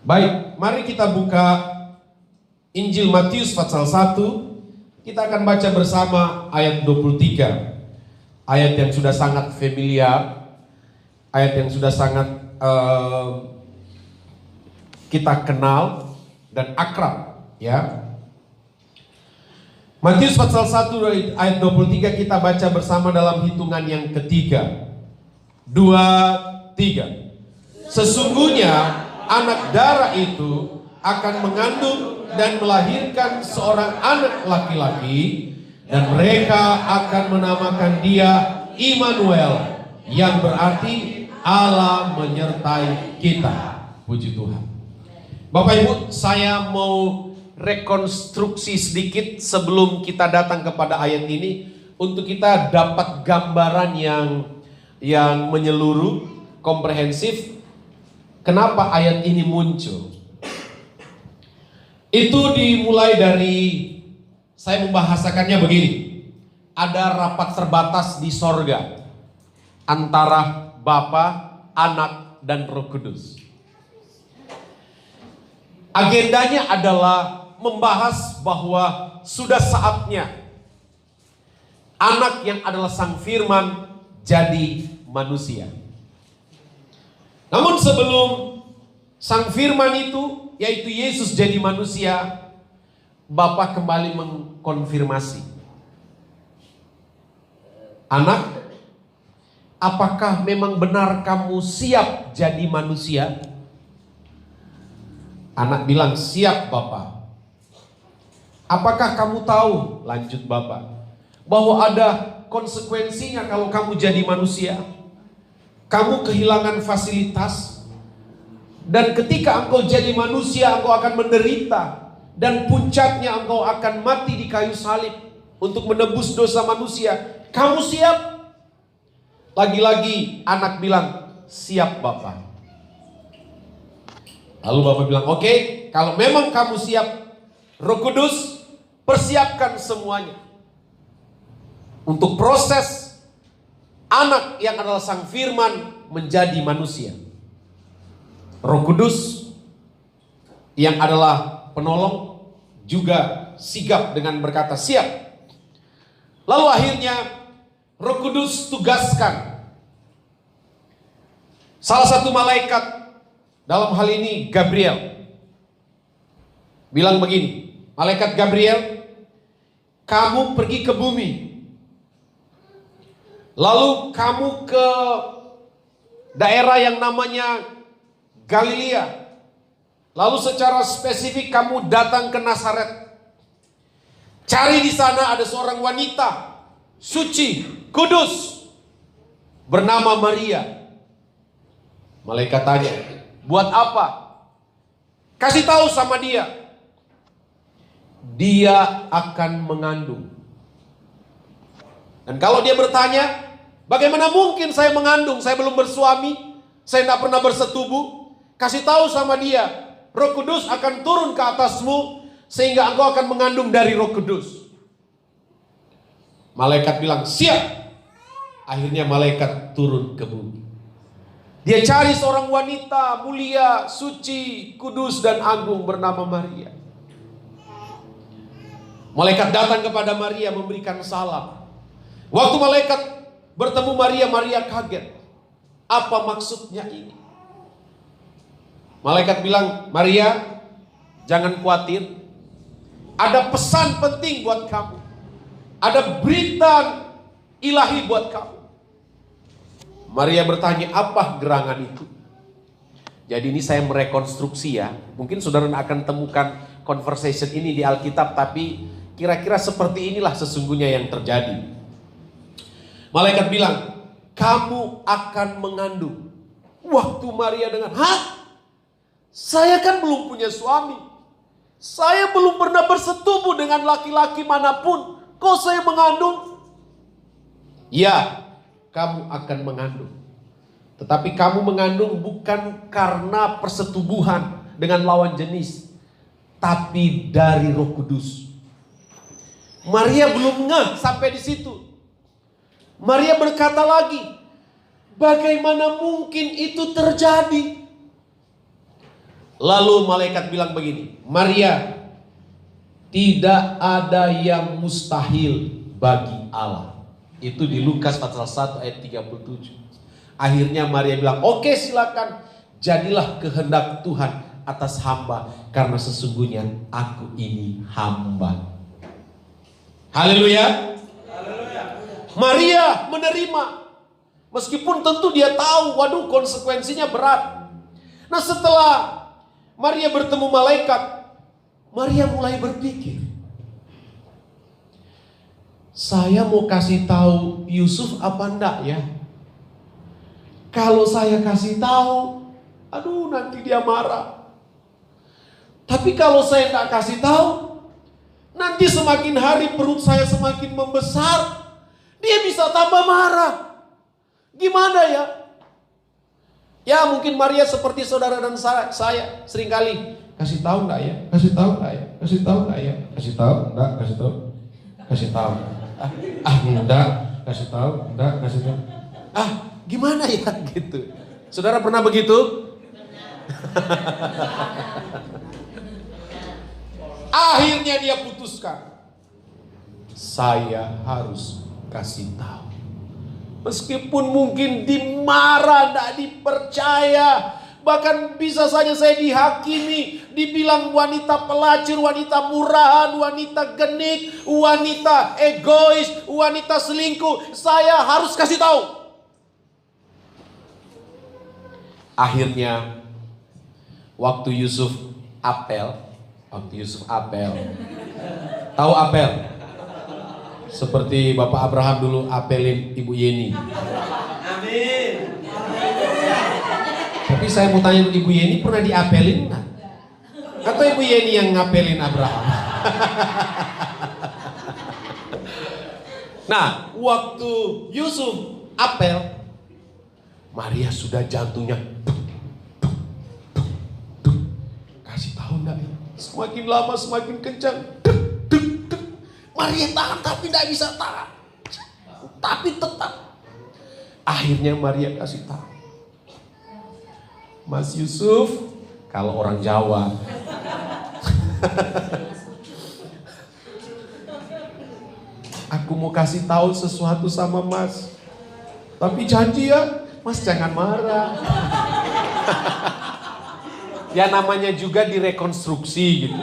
Baik, mari kita buka Injil Matius pasal 1. Kita akan baca bersama ayat 23. Ayat yang sudah sangat familiar, ayat yang sudah sangat kita kenal dan akrab, ya. Matius pasal 1 ayat 23 kita baca bersama dalam hitungan yang ketiga. 2, 3. Sesungguhnya anak darah itu akan mengandung dan melahirkan seorang anak laki-laki, dan mereka akan menamakan dia Immanuel, yang berarti Allah menyertai kita. Puji Tuhan. Bapak Ibu, saya mau rekonstruksi sedikit sebelum kita datang kepada ayat ini, untuk kita dapat gambaran yang menyeluruh, komprehensif. Kenapa ayat ini muncul? Itu dimulai dari, saya membahasakannya begini. Ada rapat terbatas di sorga antara Bapa, Anak, dan Roh Kudus. Agendanya adalah membahas bahwa sudah saatnya Anak yang adalah Sang Firman jadi manusia. Namun sebelum Sang Firman itu, yaitu Yesus, jadi manusia, Bapa kembali mengkonfirmasi. Anak, apakah memang benar kamu siap jadi manusia? Anak bilang, siap Bapa. Apakah kamu tahu, lanjut Bapa, bahwa ada konsekuensinya kalau kamu jadi manusia? Kamu kehilangan fasilitas, dan ketika engkau jadi manusia, engkau akan menderita, dan puncaknya engkau akan mati di kayu salib untuk menebus dosa manusia. Kamu siap? Lagi-lagi anak bilang, siap Bapa. Lalu Bapak bilang, oke, kalau memang kamu siap, Roh Kudus, persiapkan semuanya untuk proses Anak yang adalah Sang Firman menjadi manusia. Roh Kudus yang adalah penolong juga sigap dengan berkata siap. Lalu akhirnya Roh Kudus tugaskan salah satu malaikat, dalam hal ini Gabriel, bilang begini, malaikat Gabriel, kamu pergi ke bumi, lalu kamu ke daerah yang namanya Galilea, lalu secara spesifik kamu datang ke Nazaret. Cari di sana ada seorang wanita suci, kudus, bernama Maria. Malaikat tanya, buat apa? Kasih tahu sama dia. Dia akan mengandung. Dan kalau dia bertanya, bagaimana mungkin saya mengandung? Saya belum bersuami, saya tidak pernah bersetubuh. Kasih tahu sama dia, Roh Kudus akan turun ke atasmu, sehingga engkau akan mengandung dari Roh Kudus. Malaikat bilang, siap. Akhirnya malaikat turun ke bumi. Dia cari seorang wanita mulia, suci, kudus, dan agung bernama Maria. Malaikat datang kepada Maria memberikan salam. Waktu malaikat bertemu Maria, Maria kaget. Apa maksudnya ini? Malaikat bilang, Maria, jangan khawatir. Ada pesan penting buat kamu. Ada berita ilahi buat kamu. Maria bertanya, apa gerangan itu? Jadi ini saya merekonstruksi ya. Mungkin saudara akan temukan conversation ini di Alkitab, tapi kira-kira seperti inilah sesungguhnya yang terjadi. Malaikat bilang, kamu akan mengandung. Waktu Maria dengan, hah? Saya kan belum punya suami. Saya belum pernah bersetubuh dengan laki-laki manapun. Kok saya mengandung? Ya, kamu akan mengandung. Tetapi kamu mengandung bukan karena persetubuhan dengan lawan jenis, tapi dari Roh Kudus. Maria belum ngeh sampai di situ. Maria berkata lagi, bagaimana mungkin itu terjadi? Lalu malaikat bilang begini, Maria, tidak ada yang mustahil bagi Allah. Itu di Lukas pasal 1 ayat 37. Akhirnya Maria bilang, oke, silakan, jadilah kehendak Tuhan atas hamba, karena sesungguhnya aku ini hamba. Haleluya. Maria menerima, meskipun tentu dia tahu, waduh, konsekuensinya berat. Nah, setelah Maria bertemu malaikat, Maria mulai berpikir, saya mau kasih tahu Yusuf apa enggak ya? Kalau saya kasih tahu, aduh, nanti dia marah. Tapi kalau saya enggak kasih tahu, nanti semakin hari perut saya semakin membesar, dia bisa tambah marah. Gimana ya? Ya mungkin Maria seperti saudara dan saya seringkali, kasih tahu enggak ya? Kasih tahu enggak ya? Kasih tahu enggak ya? Kasih tahu enggak? Kasih tahu? Kasih tahu. Enggak, kasih tahu, enggak, kasih tahu. Gimana ya gitu. Saudara pernah begitu? Akhirnya dia putuskan, saya harus kasih tahu. Meskipun mungkin dimarah, tidak dipercaya, bahkan bisa saja saya dihakimi, dibilang wanita pelacur, wanita murahan, wanita genik, wanita egois, wanita selingkuh. Saya harus kasih tahu. Akhirnya waktu Yusuf apel, tahu apel? Seperti Bapak Abraham dulu apelin Ibu Yeni. Amin. Tapi saya mau tanya Ibu Yeni, pernah diapelin nggak? Atau Ibu Yeni yang ngapelin Abraham? Nah, waktu Yusuf apel, Maria sudah jantungnya kasih tahu nggak? Semakin lama semakin kencang. Maria tahan tapi tidak bisa tahan. Tapi tetap. Akhirnya Maria kasih tahu. Mas Yusuf, kalau orang Jawa. Aku mau kasih tahu sesuatu sama Mas. Tapi janji ya, Mas jangan marah. Ya namanya juga direkonstruksi gitu.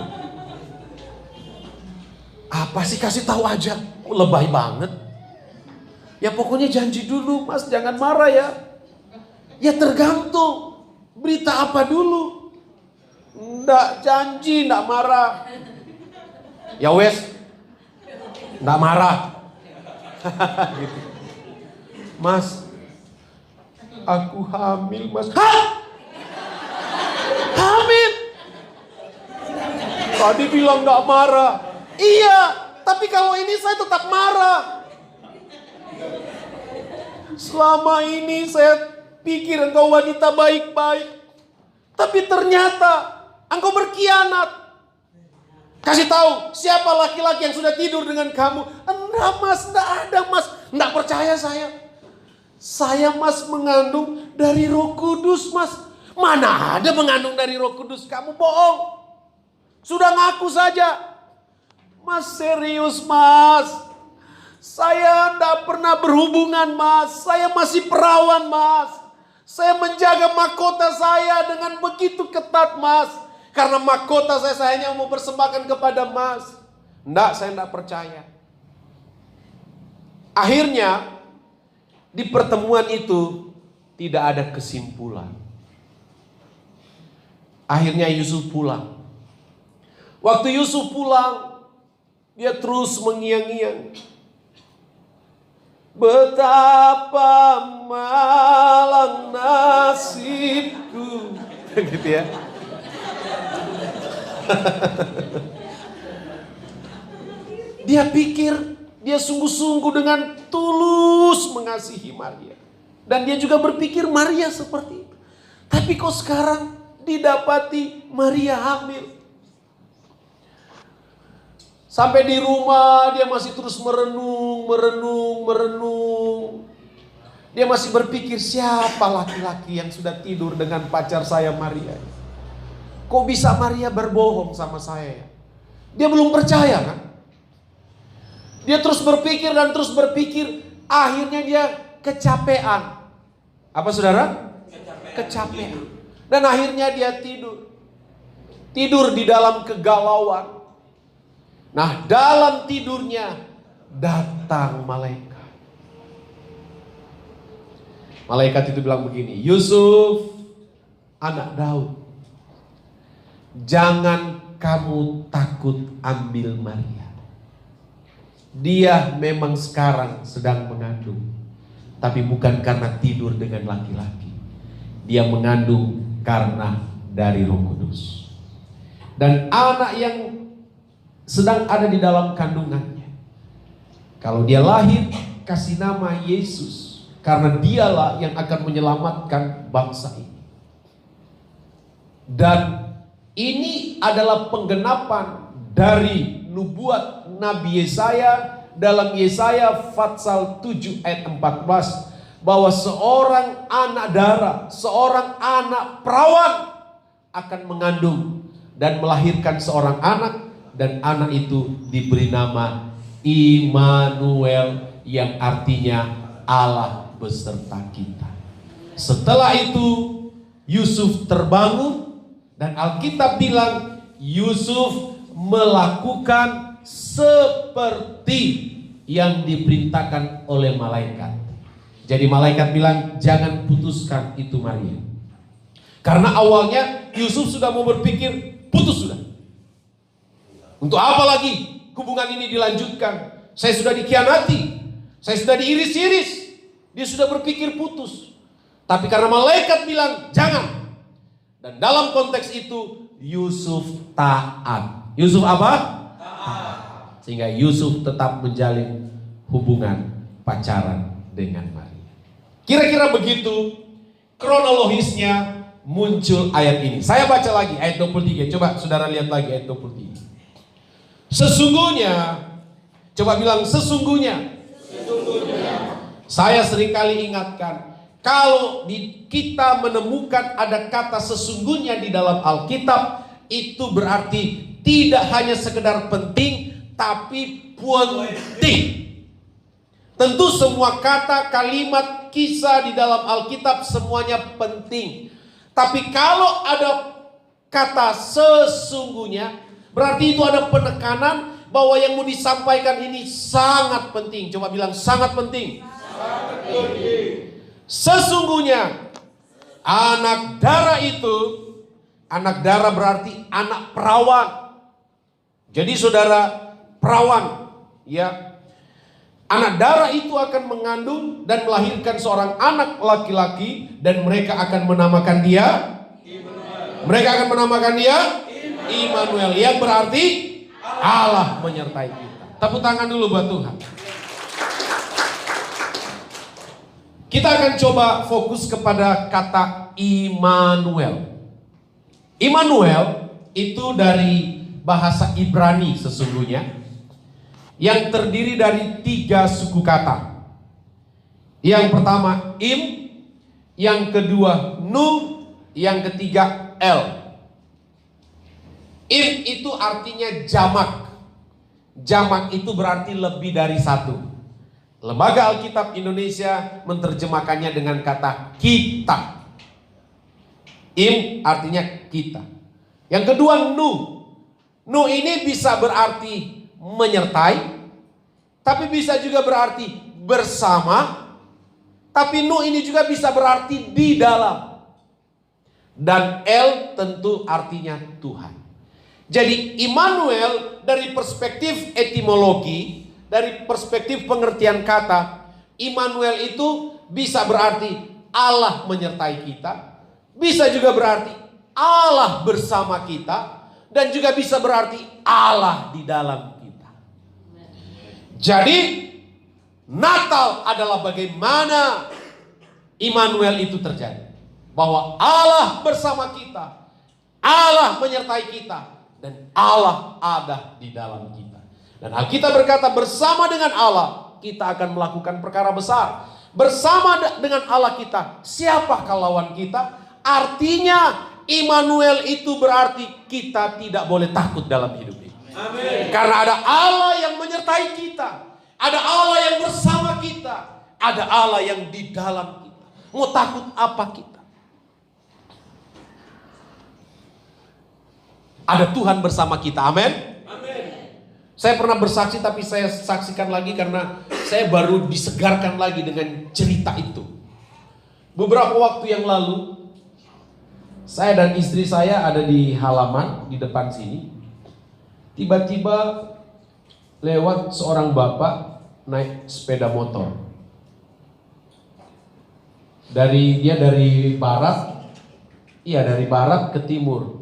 Apa sih, kasih tahu aja, lebay banget. Ya pokoknya janji dulu Mas, jangan marah ya. Ya tergantung, berita apa dulu. Nggak janji, nggak marah. Ya wes, nggak marah. Gitu. Mas, aku hamil Mas. Hah? Hamil? Tadi bilang nggak marah. Iya, tapi kalau ini saya tetap marah. Selama ini saya pikir engkau wanita baik-baik, tapi ternyata engkau berkhianat. Kasih tahu siapa laki-laki yang sudah tidur dengan kamu? Enggak Mas, enggak ada Mas. Enggak percaya saya. Saya Mas mengandung dari Roh Kudus Mas. Mana ada mengandung dari Roh Kudus, kamu bohong. Sudah ngaku saja. Mas serius Mas, saya tidak pernah berhubungan Mas, saya masih perawan Mas. Saya menjaga mahkota saya dengan begitu ketat Mas. Karena mahkota saya hanya mau persembahkan kepada Mas. Enggak, saya tidak percaya. Akhirnya di pertemuan itu tidak ada kesimpulan. Akhirnya Yusuf pulang. Waktu Yusuf pulang, dia terus mengiang-iang. Betapa malang nasibku. Gitu ya. Dia pikir, dia sungguh-sungguh dengan tulus mengasihi Maria. Dan dia juga berpikir Maria seperti itu. Tapi kok sekarang didapati Maria hamil. Sampai di rumah dia masih terus merenung. Dia masih berpikir siapa laki-laki yang sudah tidur dengan pacar saya Maria. kok bisa Maria berbohong sama saya? Dia belum percaya kan? Dia terus berpikir dan terus berpikir. Akhirnya dia kecapean. Apa saudara? Kecapean. Dan akhirnya dia tidur. Tidur di dalam kegalauan. Nah, dalam tidurnya datang malaikat. Malaikat itu bilang begini, Yusuf, anak Daud, jangan kamu takut ambil Maria. Dia memang sekarang sedang mengandung, tapi bukan karena tidur dengan laki-laki. Dia mengandung karena dari Roh Kudus. Dan anak yang sedang ada di dalam kandungannya, kalau dia lahir, kasih nama Yesus. Karena dialah yang akan menyelamatkan bangsa ini. Dan ini adalah penggenapan dari nubuat Nabi Yesaya dalam Yesaya pasal 7 ayat 14. Bahwa seorang anak darah, seorang anak perawan akan mengandung dan melahirkan seorang anak. Dan anak itu diberi nama Immanuel, yang artinya Allah beserta kita. Setelah itu Yusuf terbangun dan Alkitab bilang Yusuf melakukan seperti yang diperintahkan oleh malaikat. Jadi malaikat bilang jangan putuskan itu Maria. Karena awalnya Yusuf sudah mau berpikir putus sudah. Untuk apa lagi hubungan ini dilanjutkan? Saya sudah dikhianati, saya sudah diiris-iris. Dia sudah berpikir putus. Tapi karena malaikat bilang jangan. Dan dalam konteks itu Yusuf taat. Yusuf apa? Taat. Sehingga Yusuf tetap menjalin hubungan pacaran dengan Maria. Kira-kira begitu kronologisnya muncul ayat ini. Saya baca lagi ayat 23. Coba saudara lihat lagi ayat 23. Sesungguhnya, coba bilang sesungguhnya. Saya seringkali ingatkan, kalau kita menemukan ada kata sesungguhnya di dalam Alkitab, itu berarti tidak hanya sekedar penting, tapi penting. Tentu semua kata, kalimat, kisah di dalam Alkitab semuanya penting. Tapi kalau ada kata sesungguhnya, berarti itu ada penekanan bahwa yang mau disampaikan ini sangat penting. Coba bilang sangat penting. Sesungguhnya anak darah itu, anak darah berarti anak perawan. Jadi saudara perawan, ya, anak darah itu akan mengandung dan melahirkan seorang anak laki-laki dan mereka akan menamakan dia Immanuel. Mereka akan menamakan dia Immanuel, yang berarti Allah menyertai kita. Tepuk tangan dulu buat Tuhan. Kita akan coba fokus kepada kata Immanuel. Immanuel itu dari bahasa Ibrani sesungguhnya, yang terdiri dari 3 suku kata. Yang pertama Im, yang kedua Nu, yang ketiga El. Im itu artinya jamak. Jamak itu berarti lebih dari satu. Lembaga Alkitab Indonesia menerjemahkannya dengan kata kita. Im artinya kita. Yang kedua Nu. Nu ini bisa berarti menyertai, tapi bisa juga berarti bersama. Tapi Nu ini juga bisa berarti di dalam. Dan El tentu artinya Tuhan. Jadi Immanuel dari perspektif etimologi, dari perspektif pengertian kata, Immanuel itu bisa berarti Allah menyertai kita, bisa juga berarti Allah bersama kita, dan juga bisa berarti Allah di dalam kita. Jadi Natal adalah bagaimana Immanuel itu terjadi. Bahwa Allah bersama kita, Allah menyertai kita, dan Allah ada di dalam kita. Dan Alkitab berkata bersama dengan Allah kita akan melakukan perkara besar. Bersama dengan Allah kita, siapakah lawan kita? Artinya Immanuel itu berarti kita tidak boleh takut dalam hidup ini. Amin. Karena ada Allah yang menyertai kita. Ada Allah yang bersama kita. Ada Allah yang di dalam kita. Mau takut apa kita? Ada Tuhan bersama kita. Amin. Saya pernah bersaksi, tapi saya saksikan lagi karena saya baru disegarkan lagi dengan cerita itu. Beberapa waktu yang lalu, saya dan istri saya ada di halaman di depan sini. Tiba-tiba lewat seorang bapak naik sepeda motor. Dia dari barat, dari barat ke timur.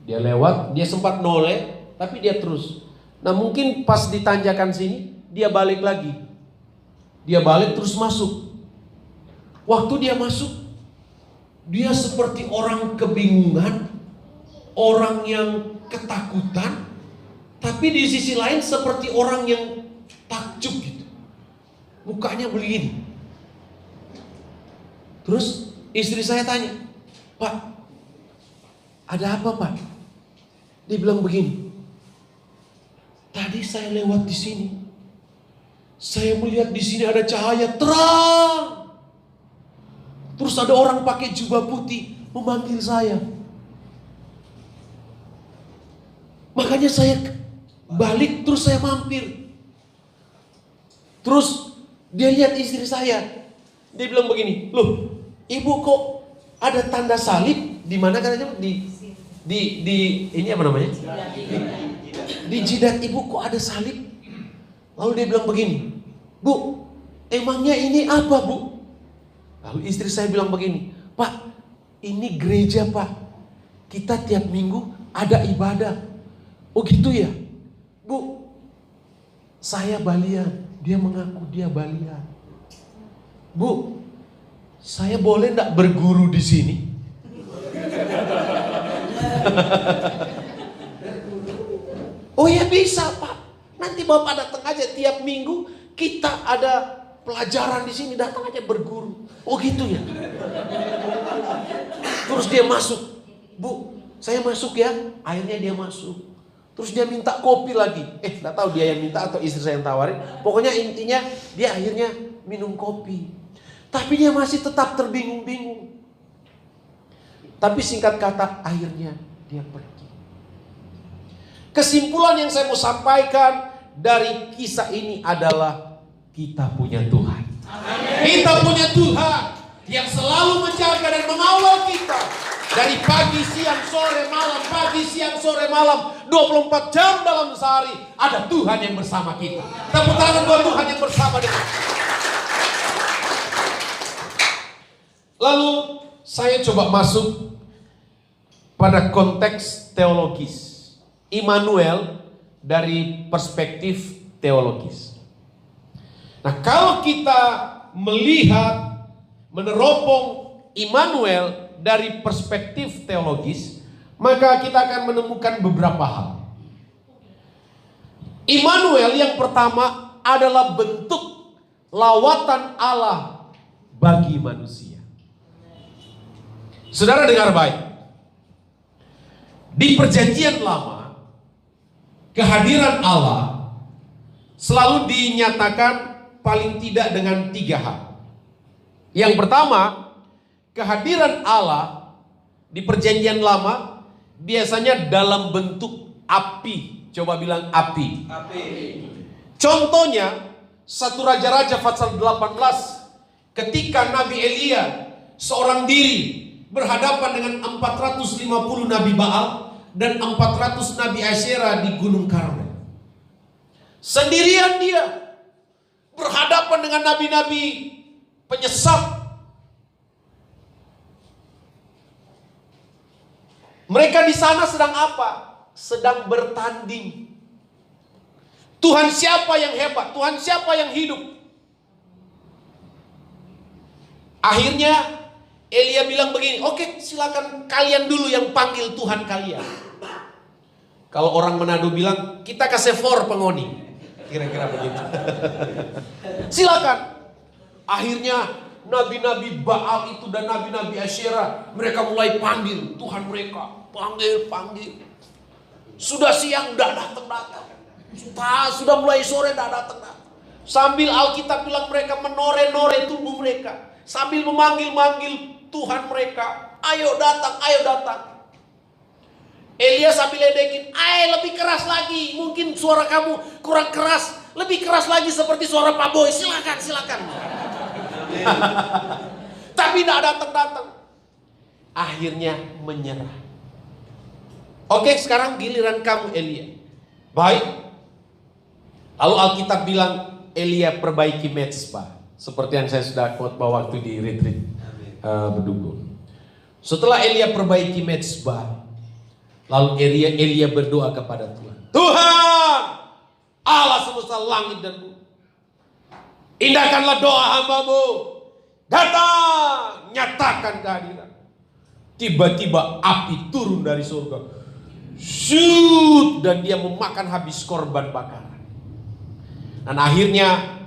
Dia lewat, dia sempat noleh, tapi dia terus. Nah mungkin pas di tanjakan sini, dia balik lagi. Dia balik terus masuk. Waktu dia masuk, dia seperti orang kebingungan, orang yang ketakutan, tapi di sisi lain seperti orang yang takjub gitu. Mukanya begini. Terus istri saya tanya, "Pak, ada apa, Pak?" Dia bilang begini, "Tadi saya lewat di sini. Saya melihat di sini ada cahaya terang. Terus ada orang pakai jubah putih memanggil saya. Makanya saya balik terus saya mampir." Terus dia lihat istri saya. Dia bilang begini, "Loh, ibu kok ada tanda salib?" Di mana katanya? Di ini apa namanya? Di jidat ibu kok ada salib? Lalu dia bilang begini, "Bu, emangnya ini apa, Bu?" Lalu istri saya bilang begini, "Pak, ini gereja, Pak. Kita tiap minggu ada ibadah." "Oh gitu ya?" "Bu, saya Balian." Dia mengaku dia Balian. "Bu, saya boleh enggak berguru di sini?" "Oh ya bisa, Pak. Nanti Bapak datang aja tiap minggu, kita ada pelajaran di sini, datang aja berguru." "Oh gitu ya." Terus dia masuk. "Bu, saya masuk ya." Akhirnya dia masuk. Terus dia minta kopi lagi. Enggak tahu dia yang minta atau istri saya yang tawarin. Pokoknya intinya dia akhirnya minum kopi. Tapi dia masih tetap terbingung-bingung. Tapi singkat kata, akhirnya dia pergi. Kesimpulan yang saya mau sampaikan dari kisah ini adalah kita punya Tuhan. Amin. Kita punya Tuhan yang selalu menjaga dan mengawal kita. Dari pagi, siang, sore, malam, pagi, siang, sore, malam, 24 jam dalam sehari ada Tuhan yang bersama kita. Tepuk tangan buat Tuhan yang bersama dengan kita. Lalu saya coba masuk pada konteks teologis. Immanuel dari perspektif teologis. Nah, kalau kita melihat, meneropong Immanuel dari perspektif teologis, maka kita akan menemukan beberapa hal. Immanuel yang pertama adalah bentuk lawatan Allah bagi manusia. Saudara dengar baik. Di perjanjian lama, kehadiran Allah selalu dinyatakan paling tidak dengan 3 hal. Yang pertama, kehadiran Allah di perjanjian lama biasanya dalam bentuk api. Coba bilang api. Api. Contohnya 1 Raja-Raja pasal 18, ketika Nabi Elia seorang diri berhadapan dengan 450 Nabi Baal dan 400 Nabi Asyera di Gunung Karmel. Sendirian dia berhadapan dengan nabi-nabi penyesat. Mereka di sana sedang apa? Sedang bertanding. Tuhan siapa yang hebat? Tuhan siapa yang hidup? Akhirnya Elia bilang begini, "Oke, silakan kalian dulu yang panggil Tuhan kalian." Kalau orang Manado bilang, "Kita kasih for pengoni." Kira-kira begitu. Silakan. Akhirnya nabi-nabi Baal itu dan nabi-nabi Asyera, mereka mulai panggil Tuhan mereka. Panggil. Sudah siang udah datang. Sudah mulai sore udah datang. Sambil Alkitab bilang mereka menore-nore tubuh mereka. Sambil memanggil-manggil Tuhan mereka. Ayo datang. Elia sambil ledekin, lebih keras lagi. Mungkin suara kamu kurang keras. Lebih keras lagi seperti suara Pak Boy. Silakan. Tapi tidak datang. Akhirnya menyerah. Oke, sekarang giliran kamu Elia. Baik. Lalu Alkitab bilang Elia perbaiki mezbah. Seperti yang saya sudah khotbah waktu di retreat berdukun. Setelah Elia perbaiki mezbah, lalu Elia berdoa kepada Tuhan. Tuhan, Allah semesta langit dan bumi, indahkanlah doa hamba-Mu. Datang, nyatakan kehadiran. Tiba-tiba api turun dari surga. Shoot, dan dia memakan habis korban bakaran. Dan akhirnya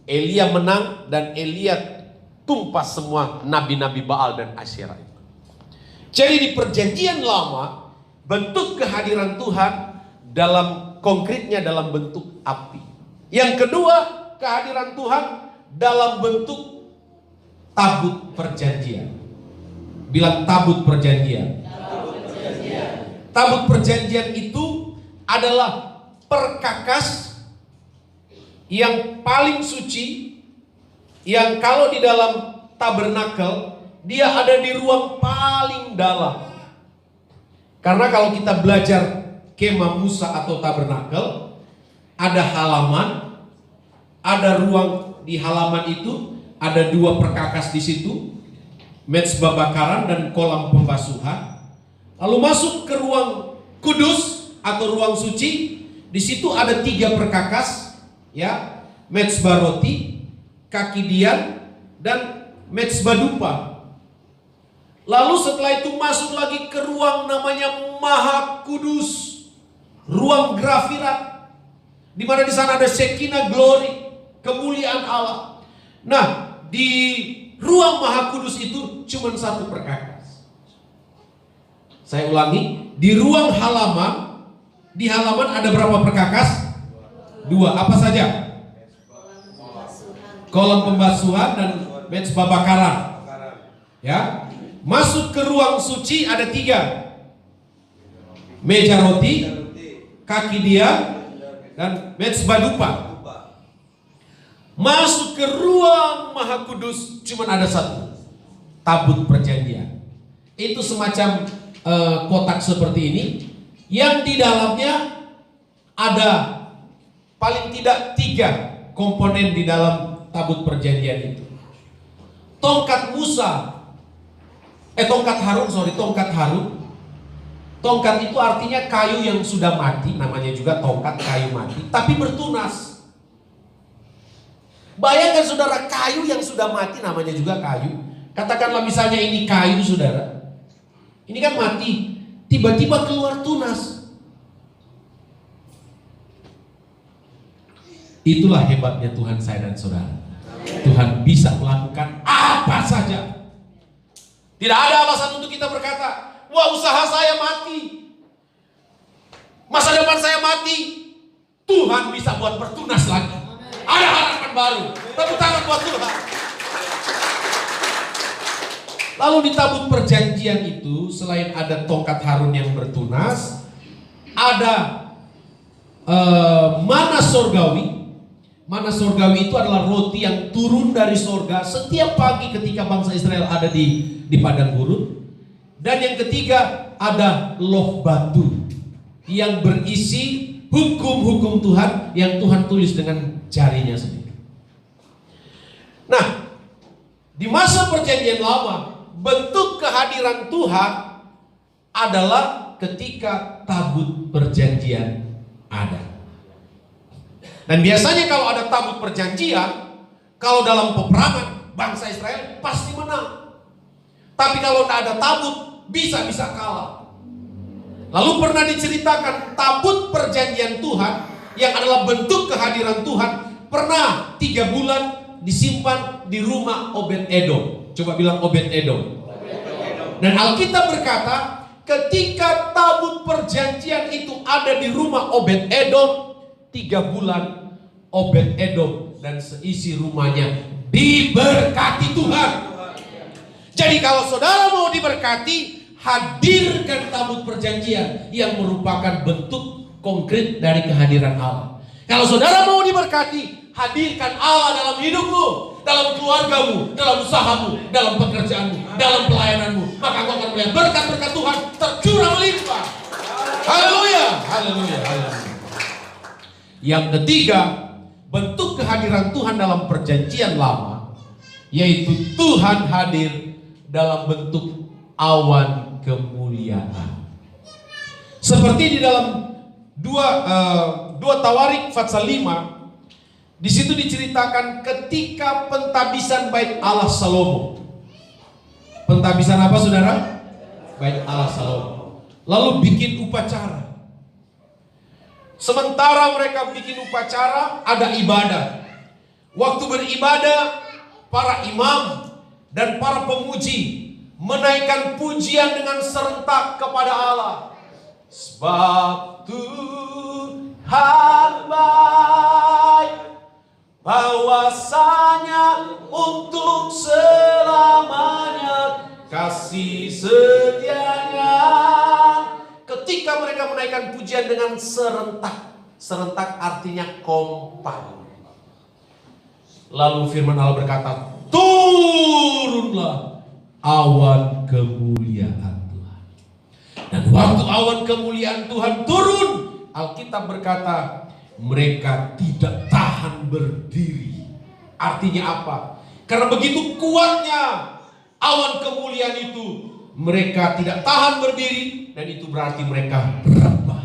Elia menang dan Elia tumpas semua nabi-nabi Baal dan Asyera itu. Jadi di perjanjian lama, bentuk kehadiran Tuhan konkretnya dalam bentuk api. Yang kedua, kehadiran Tuhan dalam bentuk tabut perjanjian. Bilang tabut perjanjian. Tabut perjanjian itu adalah perkakas yang paling suci, yang kalau di dalam tabernakel dia ada di ruang paling dalam. Karena kalau kita belajar kemah Musa atau tabernakel, ada halaman, ada ruang di halaman itu, ada 2 perkakas di situ, mezbah bakaran dan kolam pembasuhan. Lalu masuk ke ruang kudus atau ruang suci, di situ ada 3 perkakas, ya, mezbah roti, kaki dian, dan mezbah dupa. Lalu setelah itu masuk lagi ke ruang namanya Maha Kudus, ruang grafirat, di mana di sana ada Shekinah glory, kemuliaan Allah. Nah, di ruang Maha Kudus itu cuma 1 perkakas. Saya ulangi, di ruang halaman, di halaman ada berapa perkakas? 2. Apa saja? Kolam pembasuhan dan mezbah bakaran. Ya. Masuk ke ruang suci ada 3. Meja roti, kaki dia, dan mezbah dupa. Masuk ke ruang Maha Kudus cuma ada 1. Tabut perjanjian. Itu semacam kotak seperti ini, yang di dalamnya ada paling tidak 3 komponen di dalam tabut perjanjian itu. Tongkat Harun. Tongkat itu artinya kayu yang sudah mati, namanya juga tongkat, kayu mati, tapi bertunas. Bayangkan saudara, kayu yang sudah mati namanya juga kayu. Katakanlah misalnya ini kayu saudara, ini kan mati, tiba-tiba keluar tunas. Itulah hebatnya Tuhan saya dan saudara. Tuhan bisa melakukan apa saja. Tidak ada alasan untuk kita berkata, wah usaha saya mati, masa depan saya mati. Tuhan bisa buat bertunas lagi. Ada harapan baru. Tepuk tangan buat Tuhan. Lalu di tabut perjanjian itu, selain ada tongkat Harun yang bertunas, ada mana sorgawi. Mana sorgawi itu adalah roti yang turun dari sorga setiap pagi ketika bangsa Israel ada di padang gurun. Dan yang ketiga ada loh batu yang berisi hukum-hukum Tuhan yang Tuhan tulis dengan jarinya sendiri. Nah, di masa perjanjian lama, bentuk kehadiran Tuhan adalah ketika tabut perjanjian ada. Dan biasanya kalau ada tabut perjanjian, kalau dalam peperangan, bangsa Israel pasti menang. Tapi kalau tidak ada tabut, bisa-bisa kalah. Lalu pernah diceritakan tabut perjanjian Tuhan yang adalah bentuk kehadiran Tuhan pernah 3 bulan disimpan di rumah Obed-Edom. Coba bilang Obed-Edom. Dan Alkitab berkata, ketika tabut perjanjian itu ada di rumah Obed-Edom, 3 bulan Obed-Edom dan seisi rumahnya diberkati Tuhan. Jadi kalau saudara mau diberkati, hadirkan tabut perjanjian yang merupakan bentuk konkret dari kehadiran Allah. Kalau saudara mau diberkati, hadirkan Allah dalam hidupmu, dalam keluargamu, dalam usahamu, dalam pekerjaanmu, dalam pelayananmu. Maka engkau akan melihat berkat-berkat Tuhan tercurah melimpah. Haleluya, haleluya, haleluya. Yang ketiga, bentuk kehadiran Tuhan dalam perjanjian lama, yaitu Tuhan hadir dalam bentuk awan kemuliaan. Seperti di dalam 2 Tawarik pasal 5, di situ diceritakan ketika pentabisan bait Allah Salomo. Pentabisan apa saudara? Bait Allah Salomo. Lalu bikin upacara. Sementara mereka bikin upacara, ada ibadah. Waktu beribadah, para imam dan para pemuji menaikkan pujian dengan serentak kepada Allah. Sebab Tuhan baik, bahwasanya untuk selamanya kasih setianya. Ketika mereka menaikkan pujian dengan serentak, serentak artinya kompak. Lalu firman Allah berkata, turunlah awan kemuliaan Tuhan. Dan waktu awan kemuliaan Tuhan turun, Alkitab berkata, mereka tidak tahan berdiri. Artinya apa? Karena begitu kuatnya awan kemuliaan itu, mereka tidak tahan berdiri, dan itu berarti mereka rebah.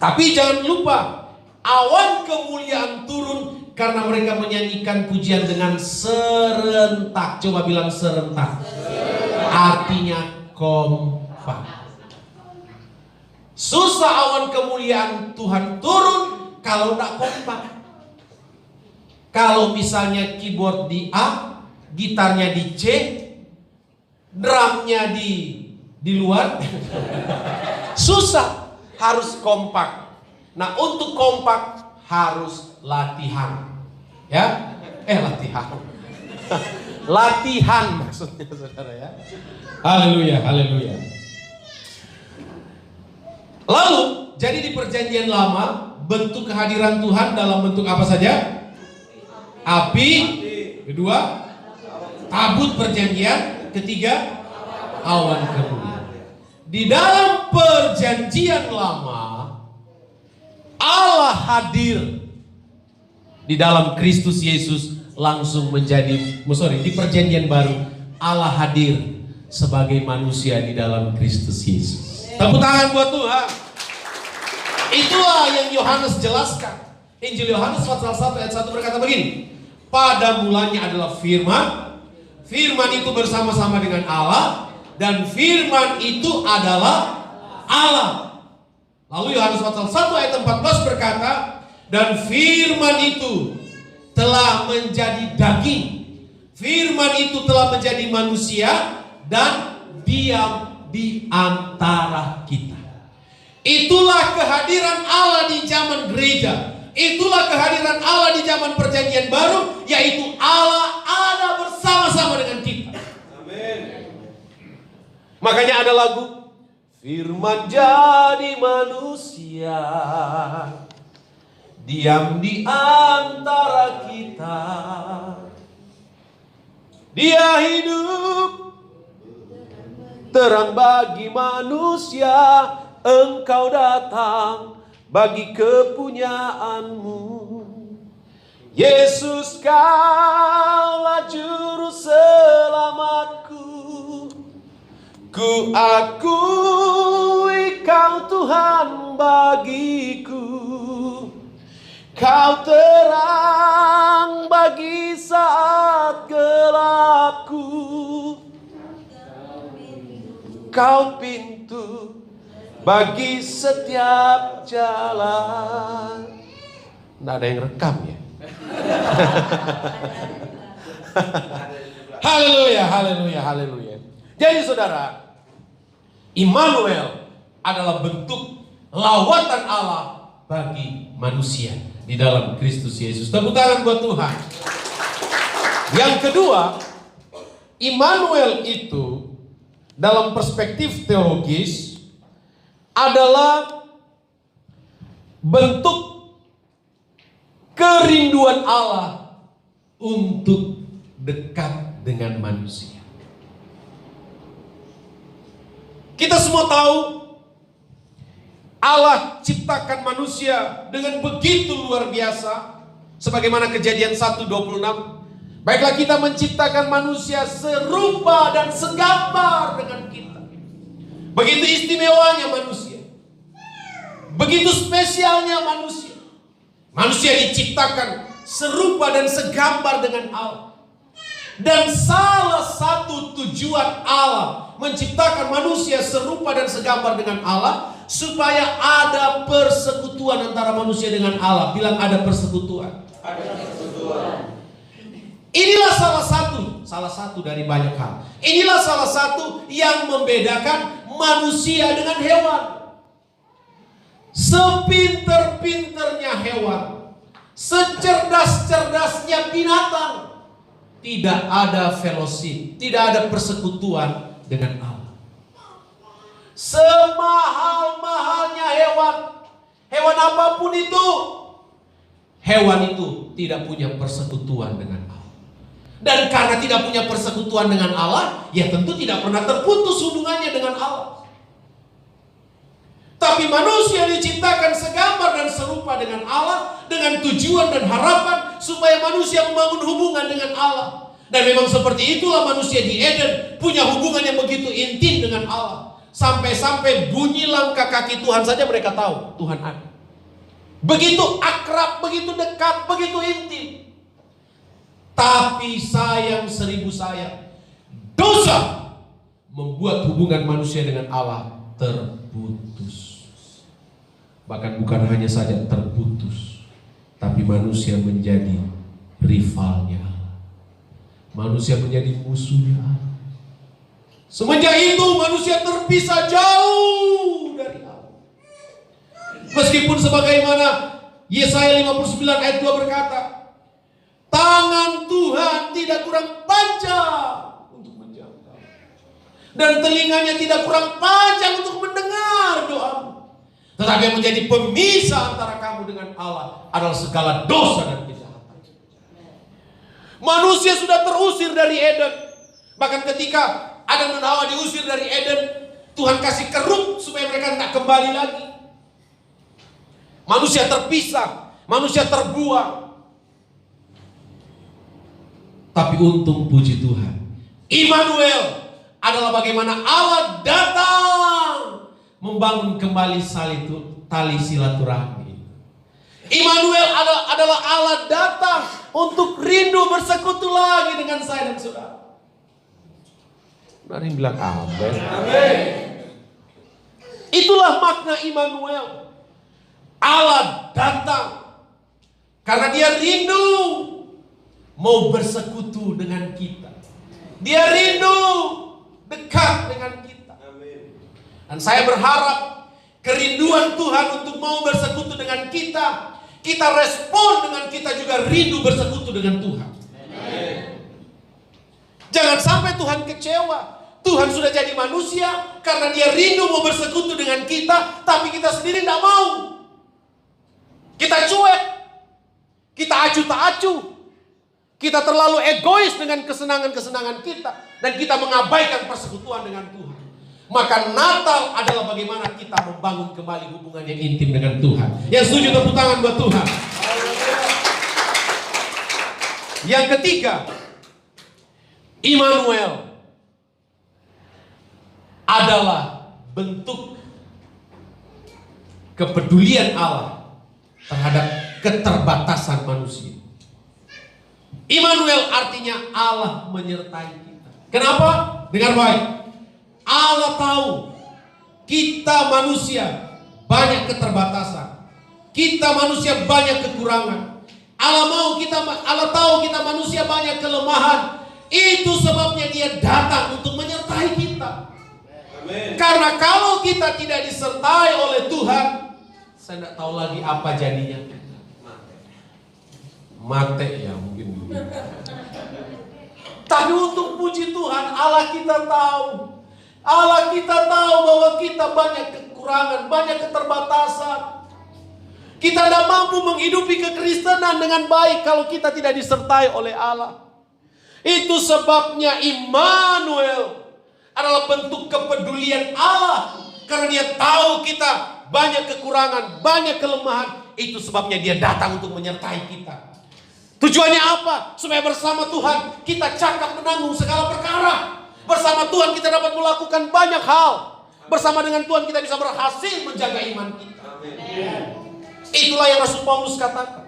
Tapi jangan lupa, awan kemuliaan turun karena mereka menyanyikan pujian dengan serentak. Coba bilang serentak. Artinya kompak. Susah awan kemuliaan Tuhan turun kalau tidak kompak. Kalau misalnya keyboard di A, gitarnya di C, drumnya di luar, susah, harus kompak. Nah, untuk kompak harus latihan. Ya? Latihan. Latihan maksudnya saudara ya. Haleluya, haleluya. Lalu, jadi di perjanjian lama, bentuk kehadiran Tuhan dalam bentuk apa saja? Api. Kedua, tabut perjanjian. Ketiga, awan kemuliaan. Di dalam perjanjian lama, Allah hadir di dalam Kristus Yesus langsung menjadi, di perjanjian baru Allah hadir sebagai manusia di dalam Kristus Yesus. Tepuk tangan buat Tuhan. Itulah yang Yohanes jelaskan. Injil Yohanes pasal 1 ayat 1 berkata begini, pada mulanya adalah firman, firman itu bersama-sama dengan Allah, dan firman itu adalah Allah. Lalu Yohanes pasal 1 ayat 14 berkata, dan firman itu telah menjadi daging, firman itu telah menjadi manusia dan diam di antara kita. Itulah kehadiran Allah di zaman gereja. Itulah kehadiran Allah di zaman perjanjian baru, yaitu Allah ada bersama-sama dengan kita. Amin. Makanya ada lagu, firman jadi manusia, diam di antara kita. Dia hidup terang bagi manusia, engkau datang bagi kepunyaanmu. Yesus, kaulah juru selamatku. Ku akui kau Tuhan bagiku. Kau terang bagi saat gelapku. Kau pintu bagi setiap jalan. Nggak ada yang rekam ya. Haleluya, haleluya, haleluya. Jadi saudara, Immanuel adalah bentuk lawatan Allah bagi manusia di dalam Kristus Yesus. Tepuk tangan buat Tuhan. Yang kedua, Immanuel itu dalam perspektif teologis adalah bentuk kerinduan Allah untuk dekat dengan manusia. Kita semua tahu Allah ciptakan manusia dengan begitu luar biasa, sebagaimana Kejadian 1:26. Baiklah, kita menciptakan manusia serupa dan segambar dengan kita. Begitu istimewanya manusia, begitu spesialnya manusia. Manusia diciptakan serupa dan segambar dengan Allah. Dan salah satu tujuan Allah menciptakan manusia serupa dan segambar dengan Allah, supaya ada persekutuan antara manusia dengan Allah. Bilang, ada persekutuan. Ada persekutuan. Inilah salah satu dari banyak hal. Inilah salah satu yang membedakan manusia dengan hewan. Sepinter-pinternya hewan, secerdas-cerdasnya binatang, tidak ada fellowship, tidak ada persekutuan dengan Allah. Semahal-mahalnya hewan apapun itu, hewan itu tidak punya persekutuan dengan Allah. Dan karena tidak punya persekutuan dengan Allah, ya tentu tidak pernah terputus hubungannya dengan Allah. Tapi manusia diciptakan segambar dan serupa dengan Allah, dengan tujuan dan harapan supaya manusia membangun hubungan dengan Allah. Dan memang seperti itulah manusia di Eden, punya hubungan yang begitu intim dengan Allah. Sampai-sampai bunyi langkah kaki Tuhan saja mereka tahu Tuhan ada. Begitu akrab, begitu dekat, begitu intim. Tapi sayang 1000 sayang, dosa membuat hubungan manusia dengan Allah terputus. Bahkan bukan hanya saja terputus, tapi manusia menjadi rivalnya Allah. Manusia menjadi musuhnya Allah. Semenjak itu manusia terpisah jauh dari Allah. Meskipun sebagaimana Yesaya 59 ayat 2 berkata, tangan Tuhan tidak kurang panjang untuk menjangkau, dan telinganya tidak kurang panjang untuk mendengar doamu. Tetapi yang menjadi pemisah antara kamu dengan Allah adalah segala dosa dan kejahatan. Manusia sudah terusir dari Eden. Bahkan ketika Adam dan Hawa diusir dari Eden, Tuhan kasih keruk supaya mereka tidak kembali lagi. Manusia terpisah, manusia terbuang. Tapi untung puji Tuhan, Immanuel adalah bagaimana Allah datang membangun kembali tali silaturahmi. Immanuel adalah Allah datang untuk rindu bersekutu lagi dengan saya dan saudara. Mari bilang amin. Amin. Itulah makna Immanuel. Allah datang karena Dia rindu mau bersekutu dengan kita. Dia rindu dekat dengan kita. Dan saya berharap kerinduan Tuhan untuk mau bersekutu dengan kita, kita respon dengan kita juga rindu bersekutu dengan Tuhan. Jangan sampai Tuhan kecewa. Tuhan sudah jadi manusia karena Dia rindu mau bersekutu dengan kita, tapi kita sendiri tidak mau. Kita cuek, kita acuh tak acuh. Kita terlalu egois dengan kesenangan-kesenangan kita, dan kita mengabaikan persekutuan dengan Tuhan. Maka Natal adalah bagaimana kita membangun kembali hubungan yang intim dengan Tuhan. Yang setuju tepuk tangan buat Tuhan. Yang ketiga, Immanuel adalah bentuk kepedulian Allah terhadap keterbatasan manusia. Immanuel artinya Allah menyertai kita. Kenapa? Dengar baik. Allah tahu kita manusia banyak keterbatasan. Kita manusia banyak kekurangan. Allah tahu kita manusia banyak kelemahan. Itu sebabnya Dia datang untuk menyertai kita. Amen. Karena kalau kita tidak disertai oleh Tuhan, saya tidak tahu lagi apa jadinya. Mate ya mungkin. Tapi untuk puji Tuhan, Allah kita tahu bahwa kita banyak kekurangan, banyak keterbatasan. Kita tidak mampu menghidupi kekristenan dengan baik kalau kita tidak disertai oleh Allah. Itu sebabnya Immanuel adalah bentuk kepedulian Allah. Karena Dia tahu kita banyak kekurangan, banyak kelemahan. Itu sebabnya Dia datang untuk menyertai kita. Tujuannya apa? Supaya bersama Tuhan kita cakap menanggung segala perkara. Bersama Tuhan kita dapat melakukan banyak hal. Bersama dengan Tuhan kita bisa berhasil menjaga iman kita. Amin. Itulah yang Rasul Paulus katakan.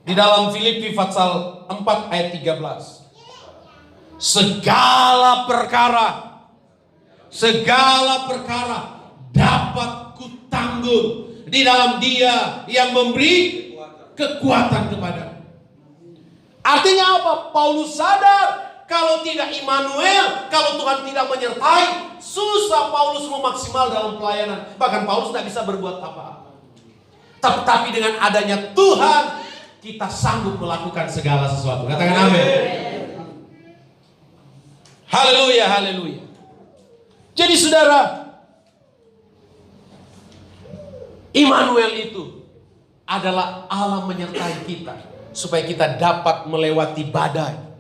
Di dalam Filipi pasal 4 ayat 13. Segala perkara dapat kutanggung di dalam Dia yang memberi kekuatan kepada. Artinya apa? Paulus sadar kalau tidak Immanuel, kalau Tuhan tidak menyertai, susah Paulus memaksimal dalam pelayanan. Bahkan Paulus tidak bisa berbuat apa-apa. Tapi dengan adanya Tuhan, kita sanggup melakukan segala sesuatu. Katakan amin. Haleluya, haleluya. Jadi saudara, Immanuel itu adalah Allah menyertai kita supaya kita dapat melewati badai.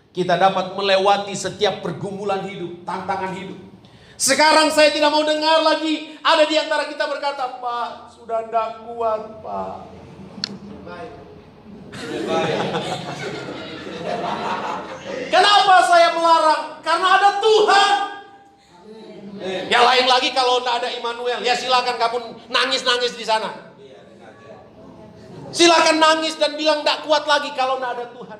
Kita dapat melewati setiap pergumulan hidup, tantangan hidup. Sekarang saya tidak mau dengar lagi ada di antara kita berkata, Pak, sudah tidak kuat, Pak. Baik. Kenapa saya melarang? Karena ada Tuhan. Yang lain lagi kalau tidak ada Immanuel, ya silakan kamu nangis-nangis di sana. Silakan nangis dan bilang tidak kuat lagi kalau tidak ada Tuhan.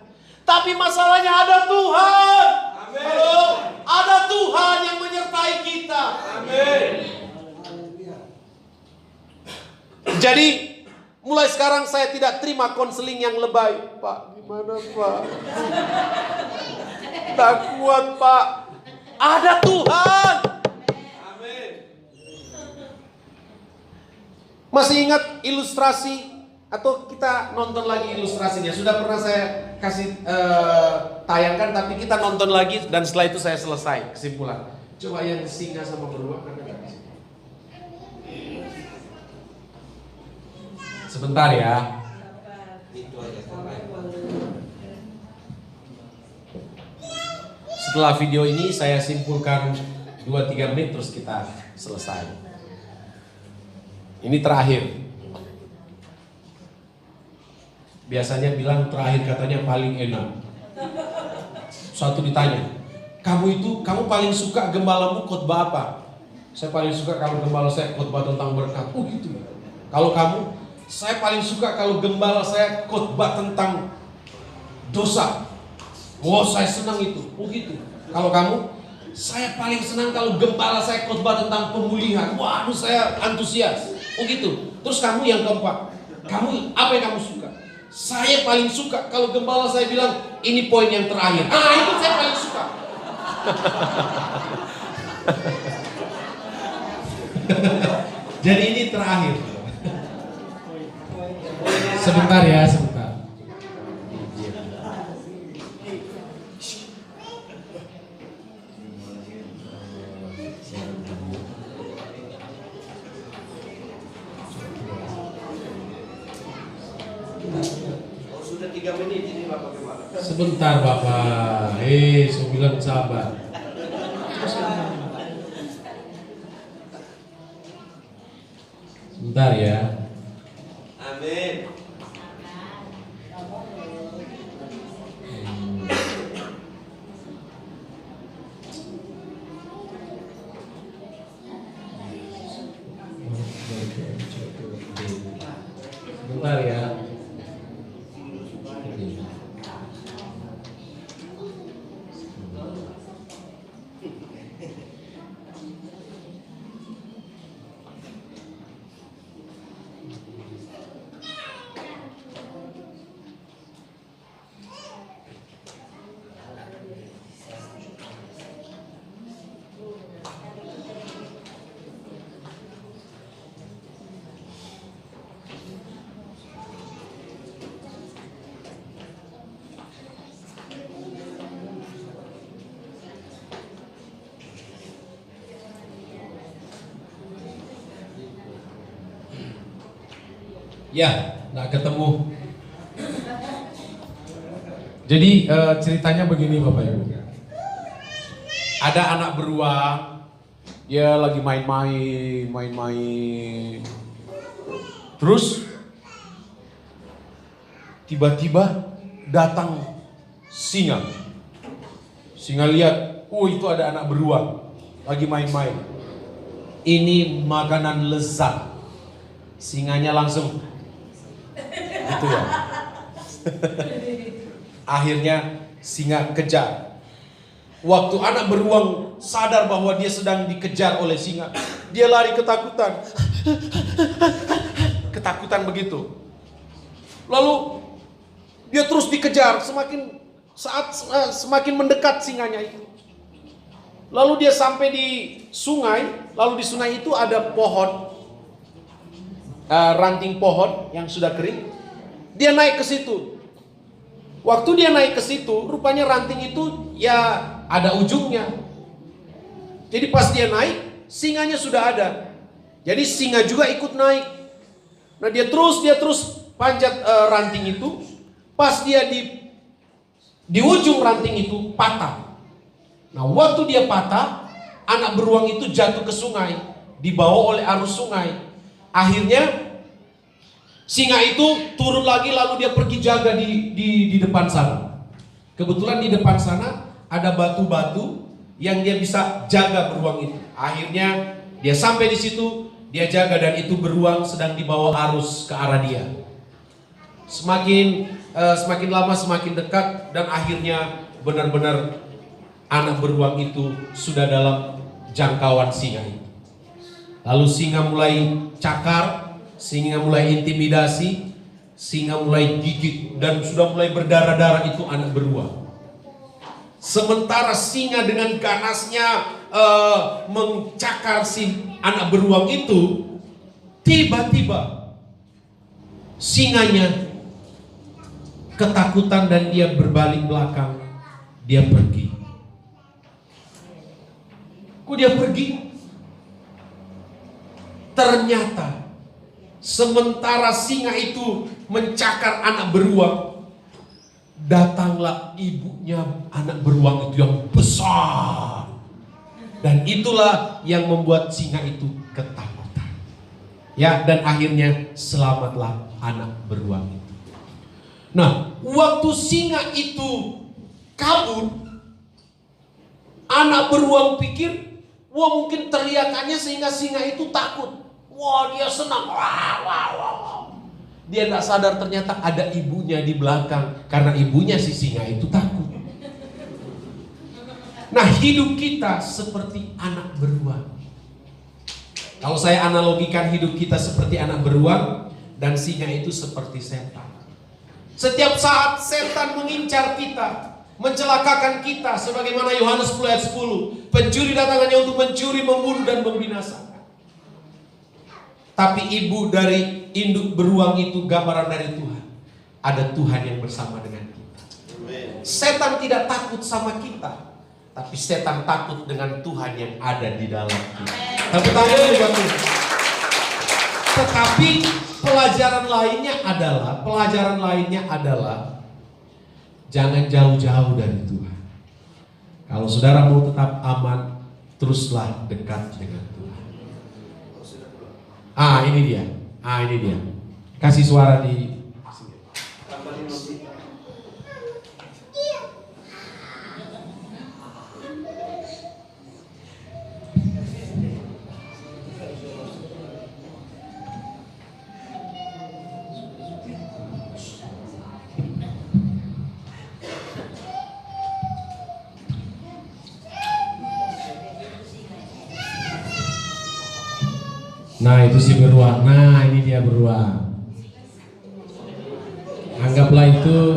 Tapi masalahnya ada Tuhan. Amin. Halo, ada Tuhan yang menyertai kita. Amin. Jadi mulai sekarang saya tidak terima konseling yang lebay. Pak, gimana Pak? Tak kuat Pak. Ada Tuhan. Amin. Masih ingat ilustrasi? Atau kita nonton lagi ilustrasinya? Sudah pernah saya kasih tayangkan, tapi kita nonton lagi dan setelah itu saya selesai kesimpulan. Coba yang singa sama beruang. Sebentar ya. Setelah video ini saya simpulkan 2-3 menit terus kita selesai. Ini terakhir. Biasanya bilang terakhir katanya paling enak. Suatu ditanya, kamu paling suka gembalamu khotbah apa? Saya paling suka kalau gembala saya khotbah tentang berkat. Oh gitu. Kalau kamu, saya paling suka kalau gembala saya khotbah tentang dosa. Oh saya senang itu. Oh gitu. Kalau kamu, saya paling senang kalau gembala saya khotbah tentang pemulihan. Waduh saya antusias. Oh gitu. Terus kamu yang keempat, kamu apa yang kamu suka? Saya paling suka kalau gembala saya bilang ini poin yang terakhir. Itu saya paling suka. Jadi ini terakhir. Sebentar ya, sebentar. Sudah 3 menit ini Bapak Gembala. Sebentar Bapak. Saya bilang sabar. Sebentar ya. Amin. Sebentar ya. Ya, nggak ketemu. Jadi ceritanya begini Bapak Ibu. Ada anak beruang, dia lagi main-main. Terus tiba-tiba datang singa. Singa lihat, itu ada anak beruang lagi main-main. Ini makanan lezat. Singanya langsung gitu ya. Akhirnya singa kejar. Waktu anak beruang sadar bahwa dia sedang dikejar oleh singa, dia lari ketakutan. Ketakutan begitu. Lalu dia terus dikejar, semakin mendekat singanya itu. Lalu dia sampai di sungai, lalu di sungai itu ada pohon, ranting pohon yang sudah kering. Dia naik ke situ. Waktu dia naik ke situ, rupanya ranting itu ya ada ujungnya. Jadi pas dia naik, singanya sudah ada. Jadi singa juga ikut naik. Nah dia terus panjat ranting itu. Pas dia di ujung ranting itu patah. Nah waktu dia patah, anak beruang itu jatuh ke sungai, dibawa oleh arus sungai. Akhirnya singa itu turun lagi, lalu dia pergi jaga di depan sana. Kebetulan di depan sana ada batu-batu yang dia bisa jaga beruang itu. Akhirnya dia sampai di situ, dia jaga, dan itu beruang sedang dibawa arus ke arah dia. Semakin lama semakin dekat, dan akhirnya benar-benar anak beruang itu sudah dalam jangkauan singa itu. Lalu singa mulai cakar, singa mulai intimidasi, singa mulai gigit, dan sudah mulai berdarah-darah itu anak beruang. Sementara singa dengan ganasnya mencakar si anak beruang itu, tiba-tiba singanya ketakutan dan dia berbalik belakang, dia pergi. Kok dia pergi? Ternyata sementara singa itu mencakar anak beruang, datanglah ibunya anak beruang itu yang besar. Dan itulah yang membuat singa itu ketakutan. Ya, dan akhirnya selamatlah anak beruang itu. Nah, waktu singa itu kabur, anak beruang pikir, wah mungkin teriakannya sehingga singa itu takut. Wah dia senang. Wah. Dia gak sadar ternyata ada ibunya di belakang. Karena ibunya si singa itu takut. Nah hidup kita seperti anak beruang. Kalau saya analogikan hidup kita seperti anak beruang, dan singa itu seperti setan. Setiap saat setan mengincar kita, mencelakakan kita, sebagaimana Yohanes 10 ayat 10. Pencuri datang hanya untuk mencuri, membunuh, dan membinasakan. Tapi ibu dari induk beruang itu gambaran dari Tuhan. Ada Tuhan yang bersama dengan kita. Setan tidak takut sama kita, tapi setan takut dengan Tuhan yang ada di dalam kita. Tepuk tangan buat Tuhan. Tetapi pelajaran lainnya adalah jangan jauh-jauh dari Tuhan. Kalau saudara mau tetap aman, teruslah dekat dengan Tuhan. Ini dia. Kasih suara di sini. Nah itu si beruang. Nah ini dia beruang. Anggaplah itu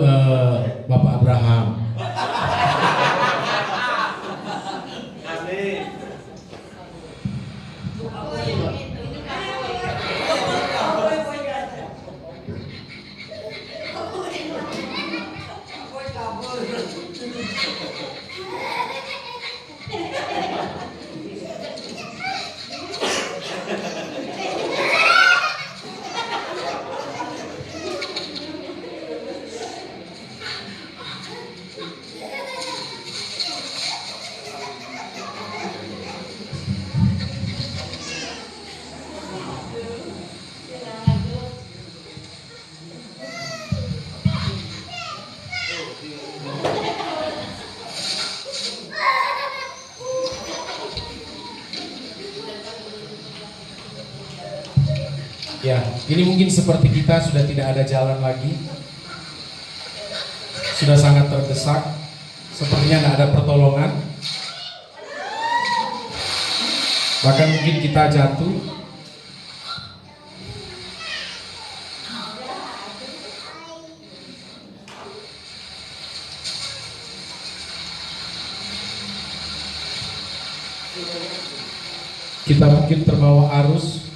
Bapak Abraham. Amin. Ya, ini mungkin seperti kita sudah tidak ada jalan lagi, sudah sangat terdesak, sepertinya tidak ada pertolongan, bahkan mungkin kita jatuh. Kita mungkin terbawa arus,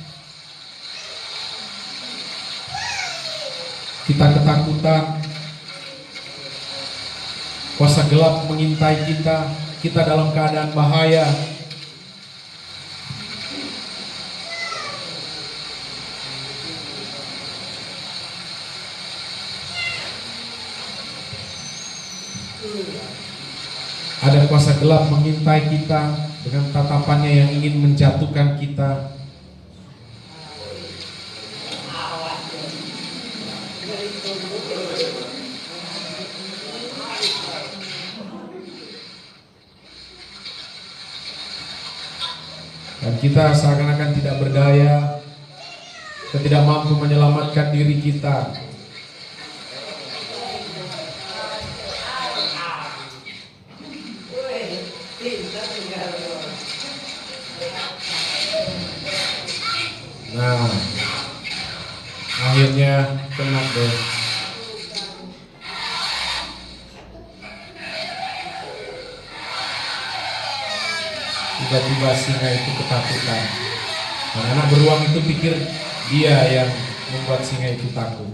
kita ketakutan, kuasa gelap mengintai kita dalam keadaan bahaya. Ada kuasa gelap mengintai kita dengan tatapannya yang ingin menjatuhkan kita. Dan kita seakan-akan tidak berdaya, kita tidak mampu menyelamatkan diri kita. Nah, akhirnya kena deh. Tiba-tiba singa itu ketakutan. Anak beruang itu pikir dia yang membuat singa itu takut.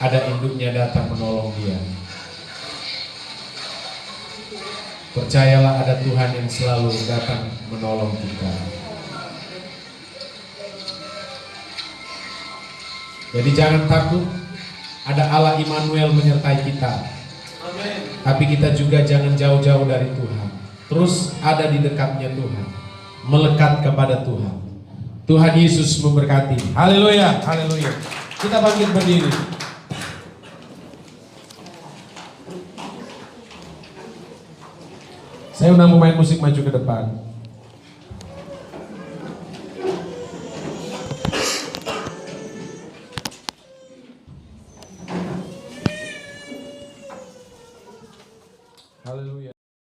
Ada induknya datang menolong dia. Percayalah, ada Tuhan yang selalu datang menolong kita. Jadi jangan takut, ada Allah Immanuel menyertai kita. Amin. Tapi kita juga jangan jauh-jauh dari Tuhan. Terus ada di dekatnya Tuhan, melekat kepada Tuhan. Tuhan Yesus memberkati. Haleluya, haleluya. Kita bangkit berdiri. Saya undang pemain musik maju ke depan.